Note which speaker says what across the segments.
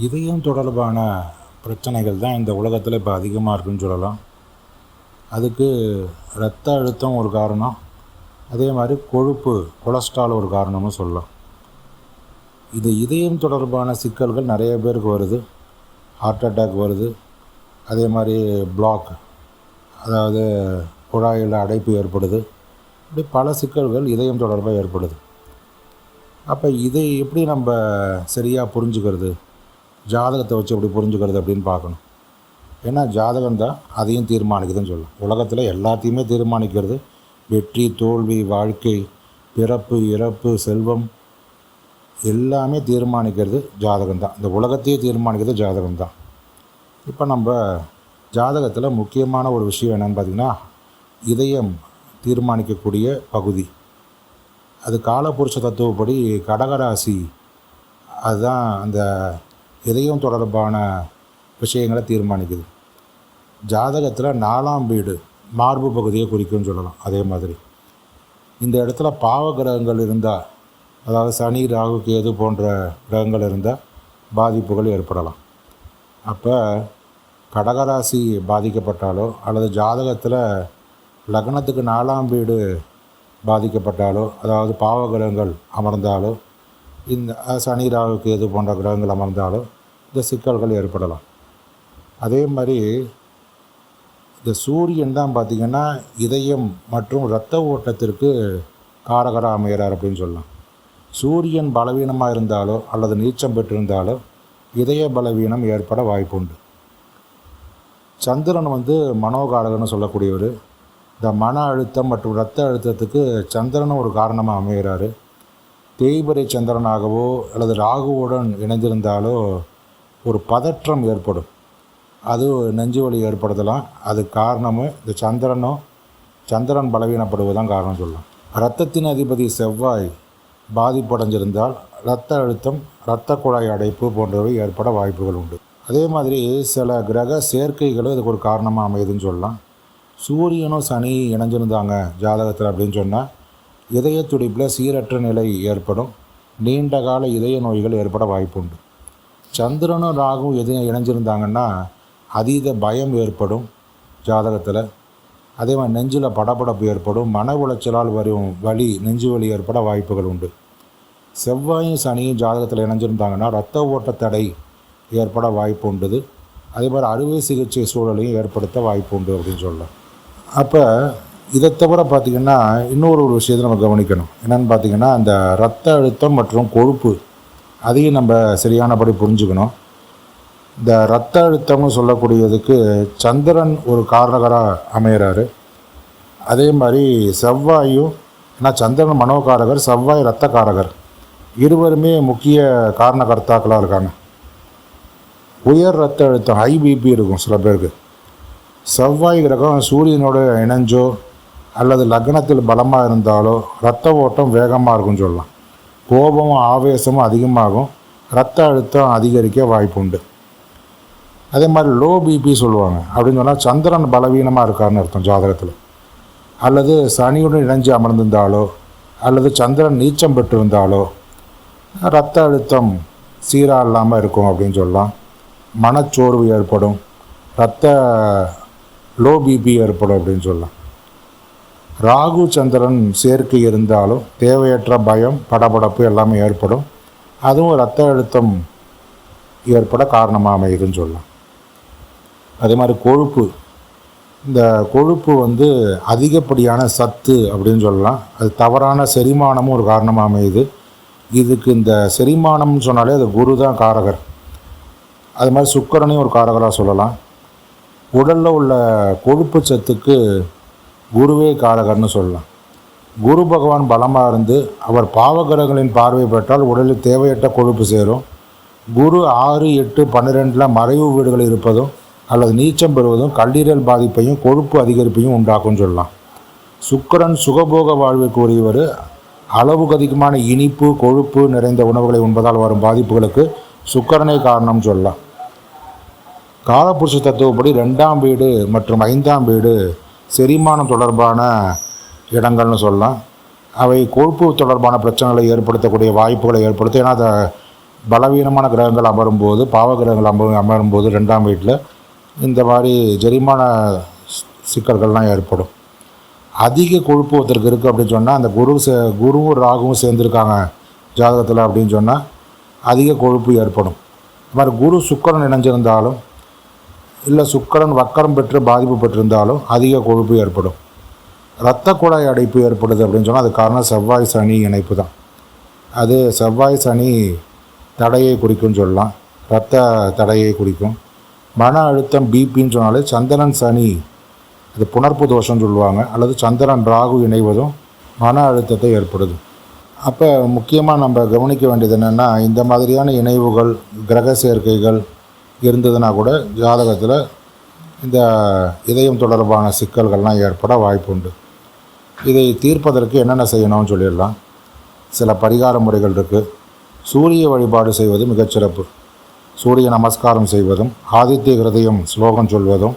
Speaker 1: இதயம் தொடர்பான பிரச்சனைகள் தான் இந்த உலகத்தில் இப்போ அதிகமாக இருக்குன்னு சொல்லலாம். அதுக்கு இரத்த அழுத்தம் ஒரு காரணம், அதே மாதிரி கொழுப்பு கொலஸ்ட்ரால் ஒரு காரணம்னு சொல்லலாம். இது இதயம் தொடர்பான சிக்கல்கள் நிறைய பேருக்கு வருது. ஹார்ட் அட்டாக் வருது, அதே மாதிரி பிளாக், அதாவது குழாயில் அடைப்பு ஏற்படுது. இப்படி பல சிக்கல்கள் இதயம் தொடர்பாக ஏற்படுது. அப்போ இதை எப்படி நம்ம சரியாக புரிஞ்சுக்கிறது, ஜாதகத்தை வச்சு எப்படி புரிஞ்சுக்கிறது அப்படின்னு பார்க்கணும். ஏன்னா ஜாதகம் தான் அதையும் தீர்மானிக்குதுன்னு சொல்லலாம். உலகத்தில் எல்லாத்தையுமே தீர்மானிக்கிறது வெற்றி, தோல்வி, வாழ்க்கை, பிறப்பு, இறப்பு, செல்வம் எல்லாமே தீர்மானிக்கிறது ஜாதகம் தான். இந்த உலகத்தையே தீர்மானிக்கிறது ஜாதகம் தான். இப்போ நம்ம ஜாதகத்தில் முக்கியமான ஒரு விஷயம் என்னென்னு பார்த்திங்கன்னா, இதயம் தீர்மானிக்கக்கூடிய பகுதி. அது காலபுருஷ தத்துவப்படி கடகராசி, அதுதான் அந்த இதயம் தொடர்பான விஷயங்களை தீர்மானிக்குது. ஜாதகத்தில் 4ஆம் வீடு மார்பு பகுதியை குறிக்கும்னு சொல்லலாம். அதே மாதிரி இந்த இடத்துல பாவ கிரகங்கள் இருந்தால், அதாவது சனி, ராகு, கேது போன்ற கிரகங்கள் இருந்தால் பாதிப்புகள் ஏற்படலாம். அப்போ கடகராசி பாதிக்கப்பட்டாலோ அல்லது ஜாதகத்தில் லக்னத்துக்கு 4ஆம் வீடு பாதிக்கப்பட்டாலோ, அதாவது பாவ கிரகங்கள் அமர்ந்தாலோ, இந்த சனி, ராகு, கேது போன்ற கிரகங்கள் அமர்ந்தாலோ இந்த சிக்கல்கள் ஏற்படலாம். அதே மாதிரி இந்த சூரியன் தான் பார்த்திங்கன்னா இதயம் மற்றும் இரத்த ஓட்டத்திற்கு காரகராக அமைகிறார் அப்படின்னு சொல்லலாம். சூரியன் பலவீனமாக இருந்தாலோ அல்லது நீச்சம் பெற்றிருந்தாலோ இதய பலவீனம் ஏற்பட வாய்ப்புண்டு. சந்திரன் மனோகாரகன்னு சொல்லக்கூடியவர். இந்த மன அழுத்தம் மற்றும் இரத்த அழுத்தத்துக்கு சந்திரனும் ஒரு காரணமாக அமைகிறாரு. தேய்பிறை சந்திரனாகவோ அல்லது ராகுவுடன் இணைந்திருந்தாலோ ஒரு பதற்றம் ஏற்படும், அது நெஞ்சு வலி ஏற்படுத்தலாம். அது காரணமும் இந்த சந்திரன் பலவீனப்படுவதுதான் காரணம் சொல்லலாம். இரத்தத்தின் அதிபதி செவ்வாய் பாதிப்படைஞ்சிருந்தால் இரத்த அழுத்தம், இரத்த குழாய் அடைப்பு போன்றவை ஏற்பட வாய்ப்புகள் உண்டு. அதே மாதிரி சில கிரக சேர்க்கைகளும் இதுக்கு ஒரு காரணமாக அமையுதுன்னு சொல்லலாம். சூரியனும் சனி இணைஞ்சிருந்தாங்க ஜாதகத்தில் அப்படின்னு சொன்னால் இதய துடிப்பில் சீரற்ற நிலை ஏற்படும், நீண்ட கால இதய நோய்கள் ஏற்பட வாய்ப்புண்டு. சந்திரனும் ராகுவும் இணைஞ்சிருந்தாங்கன்னா அதீத பயம் ஏற்படும் ஜாதகத்தில். அதே மாதிரி நெஞ்சில் படபடப்பு ஏற்படும், மன உளைச்சலால் வரும் வலி, நெஞ்சு வலி ஏற்பட வாய்ப்புகள் உண்டு. செவ்வாயும் சனியும் ஜாதகத்தில் இணைஞ்சிருந்தாங்கன்னா இரத்த ஓட்ட தடை ஏற்பட வாய்ப்பு உண்டுது. அதே மாதிரி அறுவை சிகிச்சை சூழலையும் ஏற்படுத்த வாய்ப்பு உண்டு அப்படின்னு சொல்லலாம். அப்போ இதை தவிர பார்த்திங்கன்னா இன்னொரு விஷயத்தை நம்ம கவனிக்கணும். என்னென்னு பார்த்திங்கன்னா, அந்த இரத்த அழுத்தம் மற்றும் கொழுப்பு அதையும் நம்ம சரியானபடி புரிஞ்சுக்கணும். இந்த இரத்த அழுத்தம்னு சொல்லக்கூடியதுக்கு சந்திரன் ஒரு காரகராக அமைகிறாரு. அதே மாதிரி செவ்வாயும், ஏன்னா சந்திரன் மனோகாரகர், செவ்வாய் இரத்தக்காரகர், இருவருமே முக்கிய காரணகர்த்தாக்களாக இருக்காங்க. உயர் இரத்த அழுத்தம், ஹை பிபி இருக்கும் சில பேருக்கு. செவ்வாய் கிரகம் சூரியனோட இணைஞ்சோ அல்லது லக்னத்தில் பலமாக இருந்தாலோ இரத்த ஓட்டம் வேகமாக இருக்குன்னு சொல்லலாம். கோபமும் ஆவேசமும் அதிகமாகும், இரத்த அழுத்தம் அதிகரிக்க வாய்ப்பு உண்டு. அதே மாதிரி லோ பிபி சொல்லுவாங்க. அப்படின்னு சொன்னால் சந்திரன் பலவீனமாக இருக்காருன்னு அர்த்தம் ஜாதகத்தில். அல்லது சனியுடன் இணைஞ்சு அமர்ந்திருந்தாலோ அல்லது சந்திரன் நீச்சம் பெற்றிருந்தாலோ இரத்த அழுத்தம் சீராக இல்லாமல் இருக்கும் அப்படின்னு சொல்லலாம். மனச்சோர்வு ஏற்படும், லோ பிபி ஏற்படும் அப்படின்னு சொல்லலாம். ராகு சந்திரன் சேர்க்கை இருந்தாலும் தேவையற்ற பயம், படபடப்பு எல்லாமே ஏற்படும். அதுவும் இரத்த அழுத்தம் ஏற்பட காரணமாக அமையுதுன்னு சொல்லலாம். அதே மாதிரி கொழுப்பு, இந்த கொழுப்பு அதிகப்படியான சத்து அப்படின்னு சொல்லலாம். அது தவறான செரிமானமும் ஒரு காரணமாக அமையுது. இதுக்கு இந்த செரிமானம்னு சொன்னாலே அது குரு தான் காரகர். அது மாதிரி சுக்கிரனையும் ஒரு காரகராக சொல்லலாம். உடலில் உள்ள கொழுப்பு சத்துக்கு குருவே காரகர்னு சொல்லலாம். குரு பகவான் பலமாக இருந்து அவர் பாவகிரகங்களின் பார்வை பெற்றால் உடலில் தேவையற்ற கொழுப்பு சேரும். குரு 6, 8, 12 மறைவு வீடுகள் இருப்பதும் அல்லது நீச்சம் பெறுவதும் கல்லீரல் பாதிப்பையும் கொழுப்பு அதிகரிப்பையும் உண்டாக்கும்னு சொல்லலாம். சுக்கிரன் சுகபோக வாழ்வுக்கு உரியவர். அளவுக்கு அதிகமான இனிப்பு, கொழுப்பு நிறைந்த உணவுகளை உண்பதால் வரும் பாதிப்புகளுக்கு சுக்கிரனே காரணம்னு சொல்லலாம். காலபுருஷ தத்துவப்படி 2ஆம் வீடு மற்றும் 5ஆம் வீடு செரிமானம் தொடர்பான இடங்கள்னு சொல்லலாம். அவை கொழுப்பு தொடர்பான பிரச்சனைகளை ஏற்படுத்தக்கூடிய வாய்ப்புகளை ஏற்படுத்தும். ஏன்னா அதை பலவீனமான கிரகங்கள் அமரும்போது, பாவ கிரகங்கள் அமரும்போது 2ஆம் வீட்டில் இந்த மாதிரி ஜெரிமான சிக்கல்கள்லாம் ஏற்படும். அதிக கொழுப்பு ஒருத்தருக்கு இருக்குது அப்படின்னு சொன்னால், அந்த குருவும் ராகுவும் சேர்ந்துருக்காங்க ஜாதகத்தில் அப்படின்னு சொன்னால் அதிக கொழுப்பு ஏற்படும். இது மாதிரி குரு சுக்கிரன் இணைஞ்சிருந்தாலும் இல்லை சுக்கிரன் வக்கரம் பெற்று பாதிப்பு பெற்றிருந்தாலும் அதிக கொழுப்பு ஏற்படும். இரத்த குழாய் அடைப்பு ஏற்படுது அப்படின்னு சொன்னால் அது காரணம் செவ்வாய் சனி இணைப்பு தான். அது செவ்வாய் சனி தடையை குறிக்கும்னு சொல்லலாம், இரத்த தடையை குறிக்கும். மன அழுத்தம் பிபின்னு சொன்னாலே சந்திரன் சனி அது புணர்ப்பு தோஷம்னு சொல்லுவாங்க, அல்லது சந்திரன் ராகு இணைவதும் மன அழுத்தத்தை ஏற்படுது. அப்போ முக்கியமாக நம்ம கவனிக்க வேண்டியது என்னென்னா, இந்த மாதிரியான இணைவுகள் கிரக சேர்க்கைகள் இருந்ததுன்னா கூட ஜாதகத்தில் இந்த இதயம் தொடர்பான சிக்கல்கள்லாம் ஏற்பட வாய்ப்பு உண்டு. இதை தீர்ப்பதற்கு என்னென்ன செய்யணும்னு சொல்லிடலாம். சில பரிகார முறைகள் இருக்குது. சூரிய வழிபாடு செய்வது மிகச்சிறப்பு. சூரிய நமஸ்காரம் செய்வதும் ஆதித்ய ஹிருதயம் ஸ்லோகம் சொல்வதும்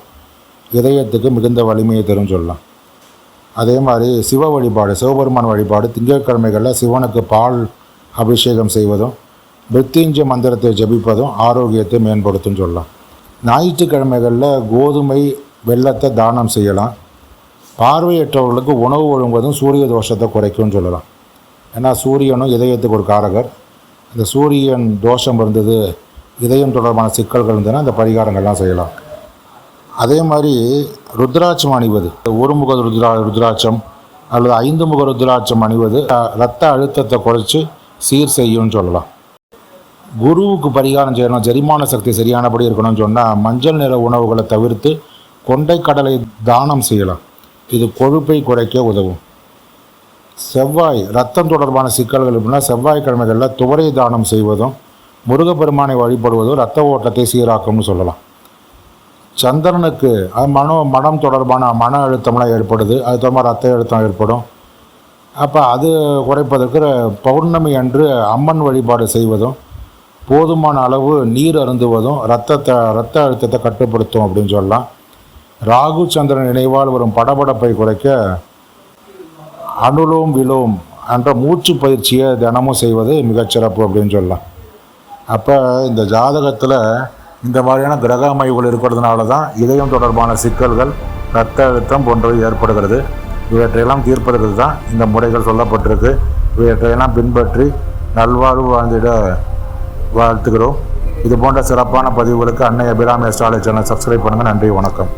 Speaker 1: இதயத்துக்கு மிகுந்த வலிமையை தரும் சொல்லலாம். அதே மாதிரி சிவ வழிபாடு, சிவபெருமான் வழிபாடு திங்கட்கிழமைகளில் சிவனுக்கு பால் அபிஷேகம் செய்வதும் மிருத்யுஞ்சய மந்திரத்தை ஜபிப்பதும் ஆரோக்கியத்தை மேம்படுத்தும் சொல்லலாம். ஞாயிற்றுக்கிழமைகளில் கோதுமை வெல்லத்தை தானம் செய்யலாம். பார்வையற்றவர்களுக்கு உணவு ஒழுங்குவதும் சூரிய தோஷத்தை குறைக்கும்னு சொல்லலாம். ஏன்னா சூரியனும் இதயத்துக்கு ஒரு காரகர். இந்த சூரியன் தோஷம் இருந்தது, இதயம் தொடர்பான சிக்கல்கள் இருந்ததுன்னா இந்த பரிகாரங்கள்லாம் செய்யலாம். அதே மாதிரி ருத்ராட்சம் அணிவது, ஒருமுக ருத்ராட்சம் அல்லது 5 முக ருத்ராட்சம் அணிவது இரத்த அழுத்தத்தை குறைச்சி சீர் செய்யும்னு சொல்லலாம். குருவுக்கு பரிகாரம் செய்யணும், ஜெரிமான சக்தி சரியானபடி இருக்கணும்னு சொன்னால் மஞ்சள் நிற உணவுகளை தவிர்த்து கொண்டைக்கடலை தானம் செய்யலாம். இது கொழுப்பை குறைக்க உதவும். செவ்வாய் இரத்தம் தொடர்பான சிக்கல்கள் எப்படின்னா செவ்வாய்க்கிழமைகளில் துவரை தானம் செய்வதும் முருகப்பெருமானை வழிபடுவதும் இரத்த ஓட்டத்தை சீராக்கும்னு சொல்லலாம். சந்திரனுக்கு மனம் தொடர்பான மன அழுத்தம்லாம் ஏற்படுது, அது தொடர்பாக ரத்த அழுத்தம் ஏற்படும். அப்போ அது குறைப்பதற்கு பௌர்ணமி அன்று அம்மன் வழிபாடு செய்வதும் போதுமான அளவு நீர் அருந்துவதும் இரத்த அழுத்தத்தை கட்டுப்படுத்தும் அப்படின்னு சொல்லலாம். ராகு சந்திரன் இணைவால் வரும் படபடப்பை குறைக்க அனுலோம் விலோம் என்ற மூச்சு பயிற்சியை தினமும் செய்வது மிகச்சிறப்பு அப்படின்னு சொல்லலாம். அப்போ இந்த ஜாதகத்தில் இந்த மாதிரியான கிரக அமைவுகள் இருக்கிறதுனால தான் இதயம் தொடர்பான சிக்கல்கள், இரத்த அழுத்தம் போன்றவை ஏற்படுகிறது. இவற்றையெல்லாம் தீர்ப்பதற்கு தான் இந்த முறைகள் சொல்லப்பட்டிருக்கு. இவற்றையெல்லாம் பின்பற்றி நல்வாழ்வு வாழ்ந்திட வாழ்த்துகிறோம். இது போன்ற சிறப்பான பதிவுகளுக்கு அன்னை அபிராமி அஸ்ட்ராலஜி சேனல் சப்ஸ்கிரைப் பண்ணுங்கள். நன்றி, வணக்கம்.